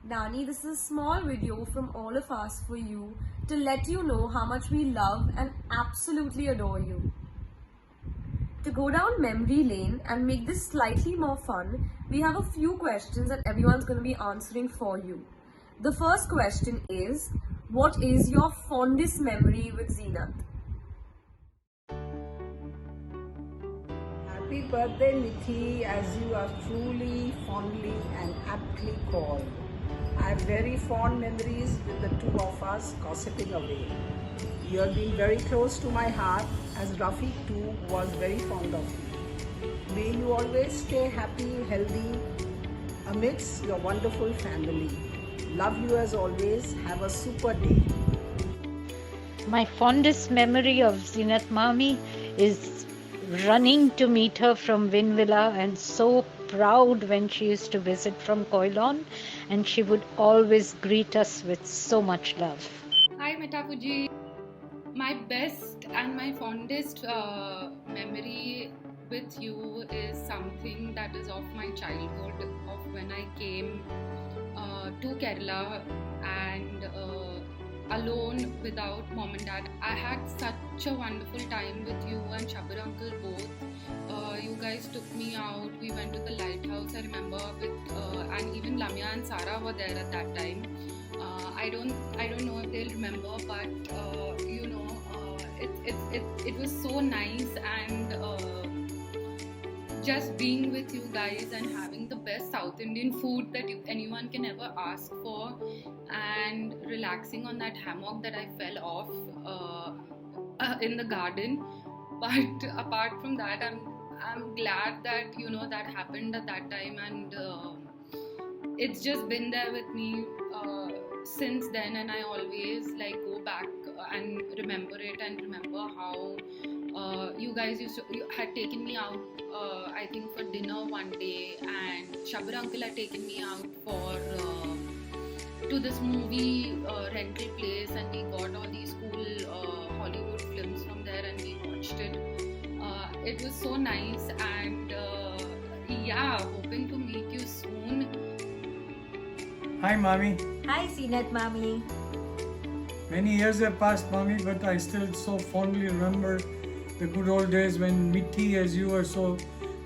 Nani, this is a small video from all of us for you to let you know how much we love and absolutely adore you. To go down memory lane and make this slightly more fun, we have a few questions that everyone's going to be answering for you. The first question is, what is your fondest memory with Zeenat? Happy birthday, Nithi, as you are truly, fondly and aptly called. I have very fond memories with the two of us gossiping away. You have been very close to my heart, as Rafiq too was very fond of you. May you always stay happy, healthy amidst your wonderful family. Love you as always. Have a super day. My fondest memory of Zeenat Mami is running to meet her from Vinvilla, and so proud when she used to visit from Koilon, and she would always greet us with so much love. Hi Metafuji. My best and my fondest memory with you is something that is of my childhood, of when I came to Kerala and alone without mom and dad. I had such a wonderful time with you and Shabir uncle both. You guys took me out. We went to the lighthouse. I remember and even Lamia and Sara were there at that time. I don't know if they'll remember, but it was so nice, and just being with you guys and having the best South Indian food that anyone can ever ask for, and relaxing on that hammock that I fell off in the garden. But apart from that, I'm glad that that happened at that time, and it's just been there with me since then, and I always go back and remember it, and remember how you guys had taken me out I think for dinner one day, and Shabir uncle had taken me out to this movie rental place, and we got all these cool Hollywood films from there, and we watched it. It was so nice, and hoping to meet you soon. Hi, Mommy. Hi, Zeenat Mami. Many years have passed, Mommy, but I still so fondly remember the good old days when Mithi, as you were so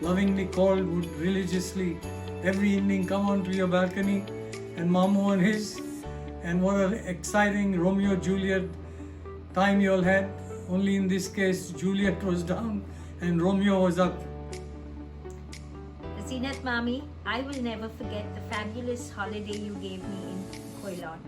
lovingly called, would religiously every evening come onto your balcony, and Mamu on his. And what an exciting Romeo-Juliet time you all had. Only in this case, Juliet was down and Romeo was up. Zeenat Mami, I will never forget the fabulous holiday you gave me in Koilon.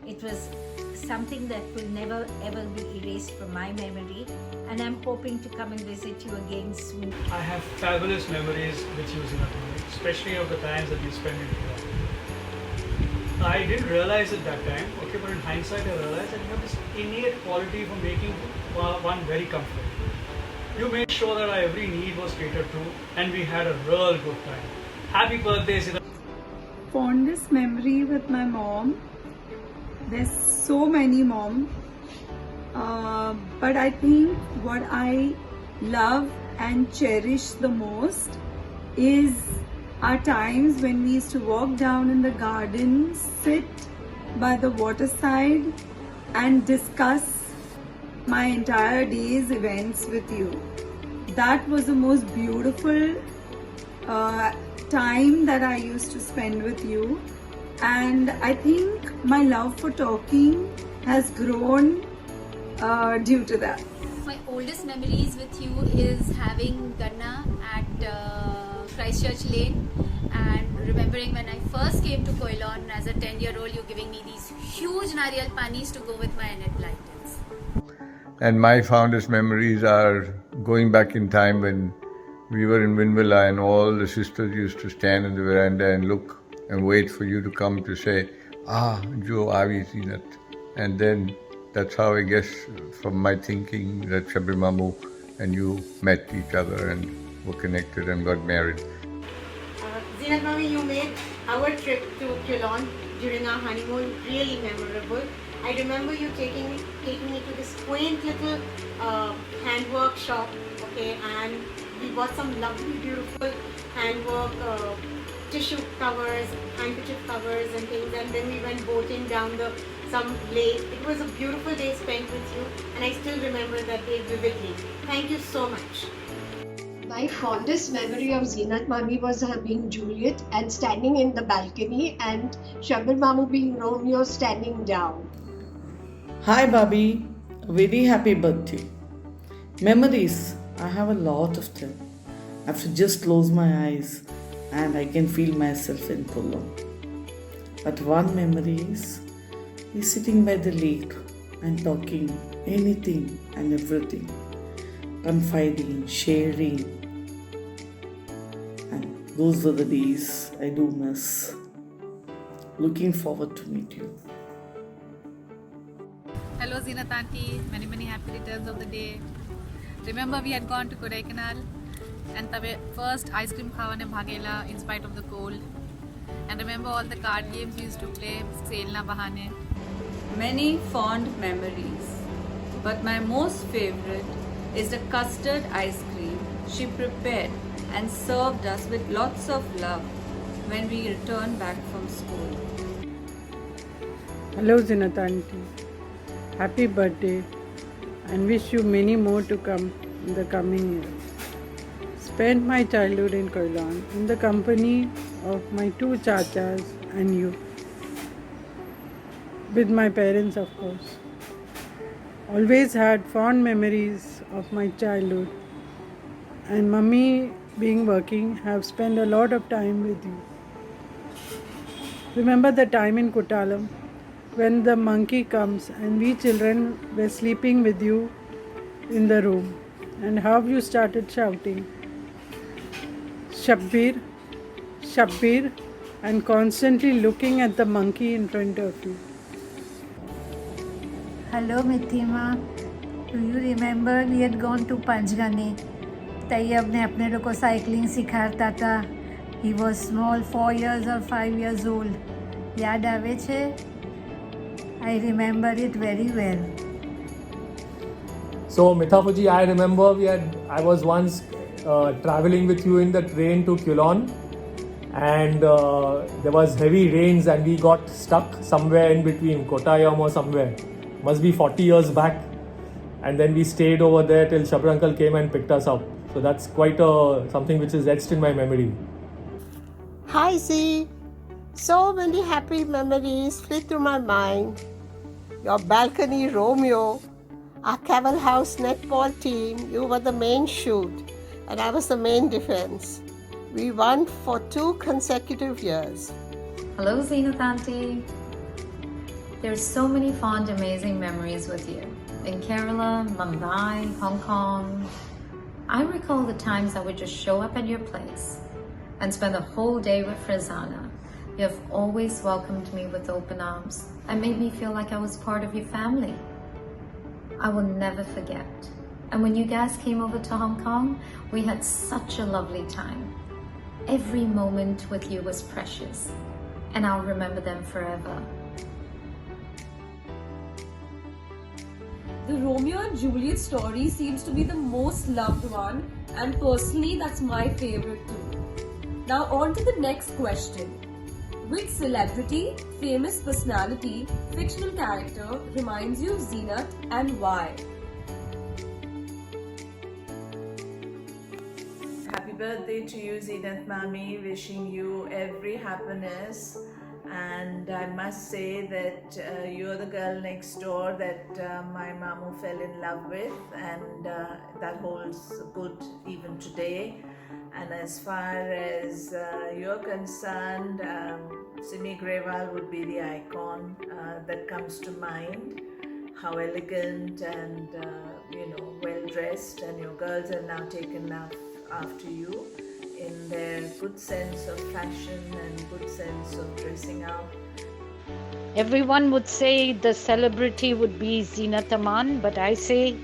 It was something that will never ever be erased from my memory, and I'm hoping to come and visit you again soon. I have fabulous memories with you, Zeenat Mami, especially of the times that we spent in Koilon. I didn't realize at that time, but in hindsight I realized that you have this innate quality for making one very comfortable. You made sure that our every need was catered to, and we had a real good time. Happy birthday, Zeenat. Fondest memory with my mom. There's so many mom, but I think what I love and cherish the most is our times when we used to walk down in the garden, sit by the waterside and discuss my entire day's events with you. That was the most beautiful time that I used to spend with you, and I think my love for talking has grown due to that. My oldest memories with you is having Ganna at Christchurch Lane, and remembering when I first came to Koilon as a 10-year-old, you giving me these huge nariyal panis to go with my encephalitis. And my fondest memories are going back in time when we were in Vinvilla, and all the sisters used to stand in the veranda and look and wait for you to come to say, Jo Avi Zeenat. And then that's how I guess from my thinking that Shabir Mamu and you met each other and were connected and got married. Zeenat Mami, you made our trip to Koilon during our honeymoon really memorable. I remember you taking me to this quaint little handwork shop of okay, and we bought some lovely, beautiful handwork tissue covers, handkerchief covers and things, and then we went boating down some lake. It was a beautiful day spent with you, and I still remember that day vividly. Thank you so much. My fondest memory of Zeenat Mami was her being Juliet and standing in the balcony, and Shabbir Mamu being Romeo standing down. Hi Bobby, a very happy birthday. Memories, I have a lot of them. I have to just close my eyes and I can feel myself in Cologne. But one memory is sitting by the lake and talking anything and everything, confiding, sharing, and those were the days I do miss. Looking forward to meet you. Hello Zeenat auntie, many happy returns of the day. Remember we had gone to Kodaikanal and the first ice cream khawane bhagela in spite of the cold. And remember all the card games we used to play, Selna Bahane. Many fond memories, but my most favorite is the custard ice cream she prepared and served us with lots of love when we returned back from school. Hello Zeenat auntie, happy birthday and wish you many more to come in the coming year. Spent my childhood in Koilon in the company of my two chachas and you. With my parents, of course. Always had fond memories of my childhood, and mummy being working have spent a lot of time with you. Remember the time in Kuttalam when the monkey comes and we children were sleeping with you in the room, and how you started shouting Shabbir, Shabbir, and constantly looking at the monkey in front of you. Hello Mithima, do you remember we had gone to Panchgani? Tayyab ne apne log ko cycling sikhata tha. He was small, 4 years or 5 years old. Yaad aave chhe? I remember it very well. So Mithafuji, I remember I was once traveling with you in the train to Kulon, and there was heavy rains and we got stuck somewhere in between, Kottayam or somewhere. Must be 40 years back. And then we stayed over there till Shabbir uncle came and picked us up. So that's quite something which is etched in my memory. Hi Z, so many happy memories flit through my mind. Your balcony Romeo, our Caval House netball team, you were the main shoot and I was the main defense. We won for 2 consecutive years. Hello Zeenat auntie. There's so many fond, amazing memories with you. In Kerala, Mumbai, Hong Kong. I recall the times I would just show up at your place and spend the whole day with Frizana. You have always welcomed me with open arms and made me feel like I was part of your family. I will never forget. And when you guys came over to Hong Kong, we had such a lovely time. Every moment with you was precious, and I'll remember them forever. The Romeo and Juliet story seems to be the most loved one, and personally that's my favorite too. Now on to the next question. Which celebrity, famous personality, fictional character reminds you of Zeenat and why? Happy birthday to you, Zeenat Mami. Wishing you every happiness. And I must say that you're the girl next door that my mamu fell in love with, and that holds good even today. And as far as you're concerned, Simi Grewal would be the icon that comes to mind. How elegant and well dressed, and your girls have now taken after you in their good sense of fashion and good sense of dressing up. Everyone would say the celebrity would be Zeenat Aman, but I say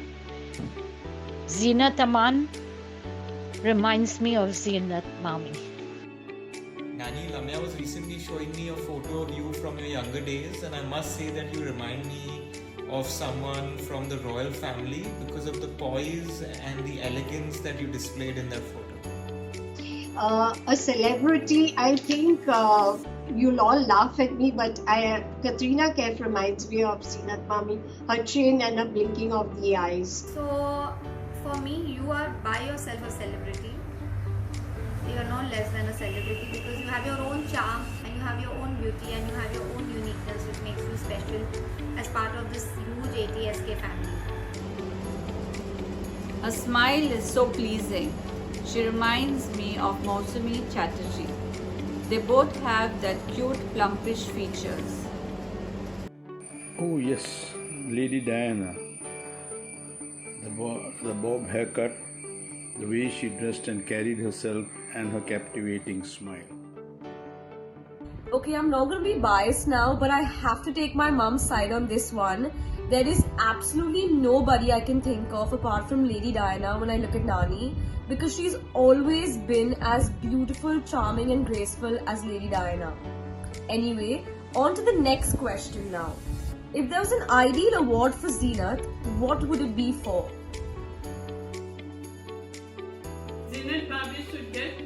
Zeenat Aman reminds me of Zeenat Mami. Nani, Lamia was recently showing me a photo of you from your younger days, and I must say that you remind me of someone from the royal family because of the poise and the elegance that you displayed in that photo? A celebrity, I think you'll all laugh at me, but Katrina Kaif reminds me of Zeenat Mami, her chin and her blinking of the eyes. So, for me, you are by yourself a celebrity. You are not less than a celebrity because you have your own charm and you have your own beauty and you have your own uniqueness, which makes you special as part of this huge ATSK family. Her smile is so pleasing. She reminds me of Mausami Chatterjee. They both have that cute plumpish features. Oh yes, Lady Diana. The bob haircut, the way she dressed and carried herself, and her captivating smile. Okay, I'm not going to be biased now, but I have to take my mom's side on this one. There is absolutely nobody I can think of apart from Lady Diana when I look at Nani, because she's always been as beautiful, charming and graceful as Lady Diana. Anyway, on to the next question now. If there was an ideal award for Zeenat, what would it be for? Zeenat Mami should get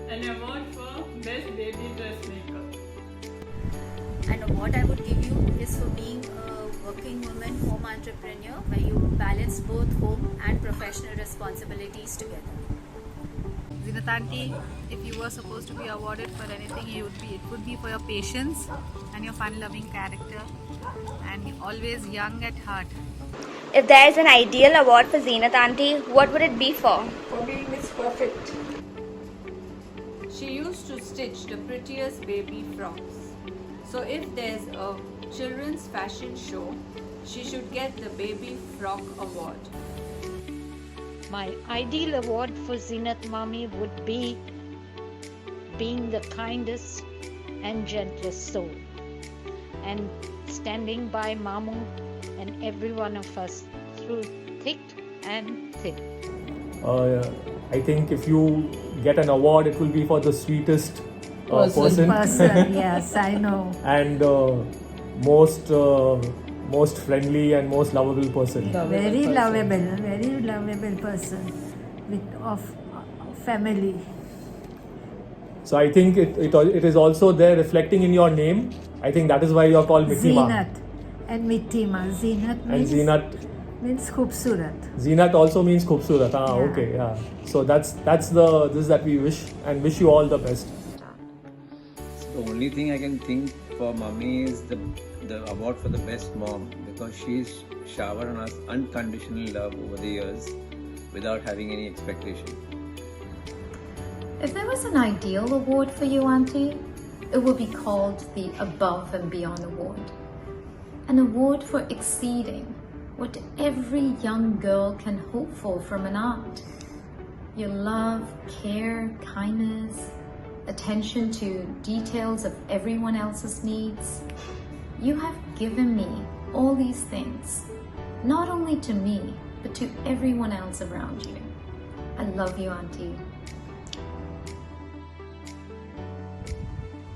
an award for Best Baby Dressmaker. An award I would give you is for being a working woman home entrepreneur where you balance both home and professional responsibilities together. Zeenat Aunty, if you were supposed to be awarded for anything, it would be for your patience and your fun-loving character and always young at heart. If there is an ideal award for Zeenat Aunty, what would it be for? For me, Miss Perfect. She used to stitch the prettiest baby frocks. So if there's a children's fashion show, she should get the Baby Frock Award. My ideal award for Zeenat Mami would be being the kindest and gentlest soul and standing by Mamu and every one of us through thick and thin. I think if you get an award, it will be for the sweetest person. Yes, I know. And most friendly and most lovable person. Very lovable person of family. So I think it is also there reflecting in your name. I think that is why you are called Mittima. Zeenat and Mittima. Zeenat means khubsurat. Zeenat also means khubsurat. Okay, yeah. So that's this that we wish and wish you all the best. The only thing I can think for Mummy is the award for the best mom, because she's showered on us unconditional love over the years without having any expectation. If there was an ideal award for you, Auntie, it would be called the Above and Beyond Award. An award for exceeding what every young girl can hope for from an aunt. Your love, care, kindness, attention to details of everyone else's needs. You have given me all these things, not only to me, but to everyone else around you. I love you, Auntie.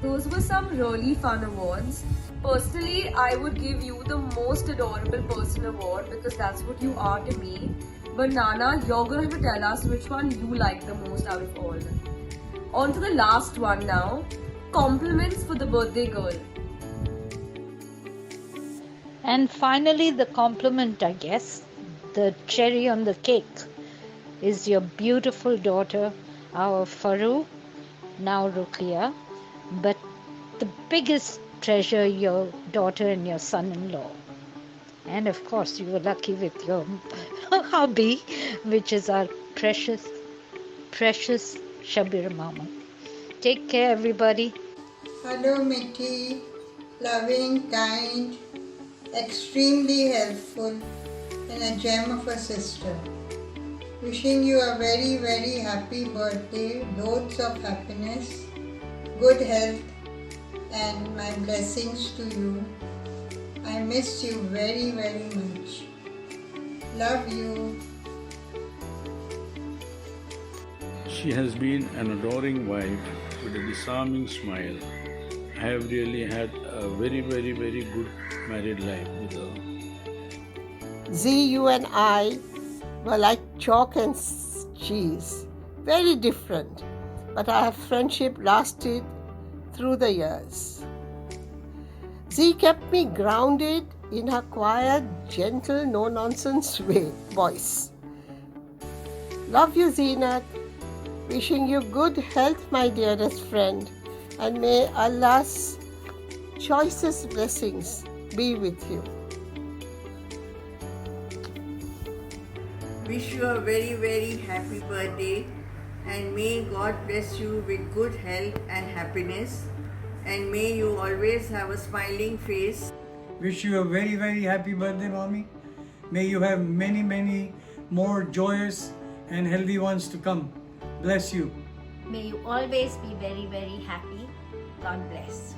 Those were some really fun awards. Personally, I would give you the most adorable person award because that's what you are to me. But Nana, you're going to have to tell us which one you like the most out of all. On to the last one now. Compliments for the birthday girl. And finally, the compliment, I guess, the cherry on the cake, is your beautiful daughter, our Faru, now Ruqya, but the biggest treasure, your daughter and your son-in-law. And of course, you were lucky with your hubby, which is our precious Shabir Mama. Take care, everybody. Hello, Mithi. Loving, kind, extremely helpful, and a gem of a sister. Wishing you a very, very happy birthday, loads of happiness, good health, and my blessings to you. I miss you very, very much. Love you. She has been an adoring wife with a disarming smile. I have really had a very, very, very good married life with her. Z, you and I were like chalk and cheese, very different, but our friendship lasted through the years. Z kept me grounded in her quiet, gentle, no-nonsense voice. Love you, Zeenat. Wishing you good health, my dearest friend, and may Allah's choicest blessings be with you. Wish you a very, very happy birthday, and may God bless you with good health and happiness, and may you always have a smiling face. Wish you a very, very happy birthday, Mommy. May you have many, many more joyous and healthy ones to come. Bless you. May you always be very, very happy. God bless.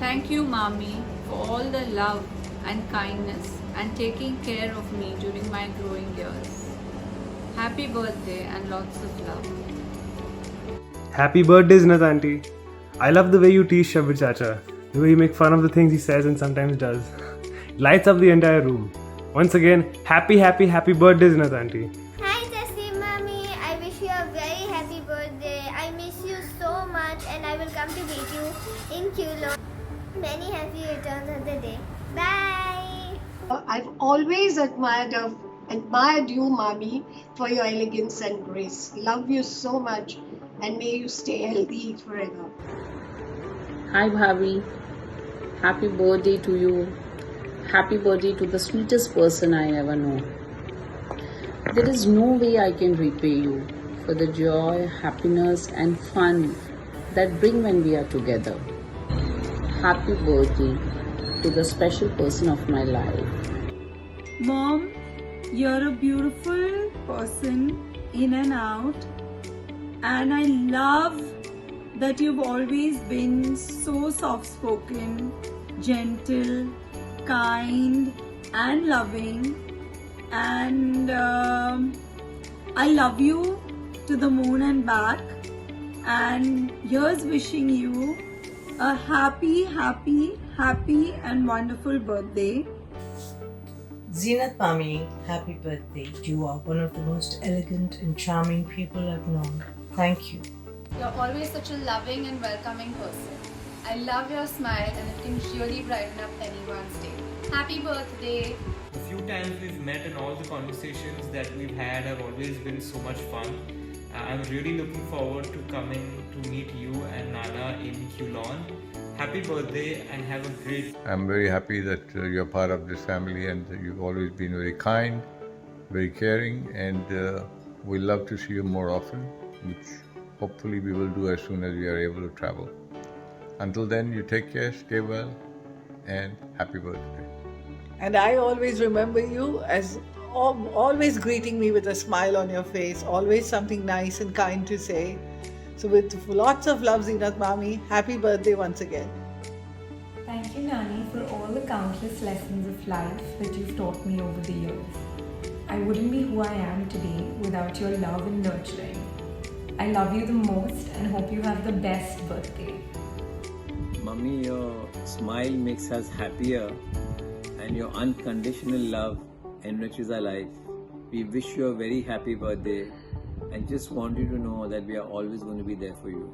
Thank you, Mommy, for all the love and kindness and taking care of me during my growing years. Happy birthday and lots of love. Happy birthday, Zinat Auntie. I love the way you tease Shabir Chacha, the way you make fun of the things he says and sometimes does. It lights up the entire room. Once again, happy birthday, Zinat Auntie. Hi Jessie Mommy, I wish you a very happy birthday. I miss you so much and I will come to meet you in Kulon. Many happy returns of the day. Bye! I've always admired you, Mommy, for your elegance and grace. Love you so much and may you stay healthy forever. Hi Bhavi, happy birthday to you. Happy birthday to the sweetest person I ever know. There is no way I can repay you for the joy, happiness and fun that bring when we are together. Happy birthday to the special person of my life. Mom, you're a beautiful person in and out, and I love that you've always been so soft-spoken, gentle, kind and loving, and I love you to the moon and back, and here's wishing you a happy and wonderful birthday. Zinat Mami, happy birthday. You are one of the most elegant and charming people I've known. Thank you. You're always such a loving and welcoming person. I love your smile and it can really brighten up anyone's day. Happy birthday! The few times we've met and all the conversations that we've had have always been so much fun. I'm really looking forward to coming to meet you and Nana in Kulon. Happy birthday and have a great... I'm very happy that you're part of this family and you've always been very kind, very caring, and we love to see you more often, which hopefully we will do as soon as we are able to travel. Until then, you take care, stay well, and happy birthday. And I always remember you as always greeting me with a smile on your face, always something nice and kind to say. So with lots of love, Zinat Mami, happy birthday once again. Thank you, Nani, for all the countless lessons of life that you've taught me over the years. I wouldn't be who I am today without your love and nurturing. I love you the most and hope you have the best birthday. Mummy, your smile makes us happier and your unconditional love enriches our life. We wish you a very happy birthday and just want you to know that we are always going to be there for you.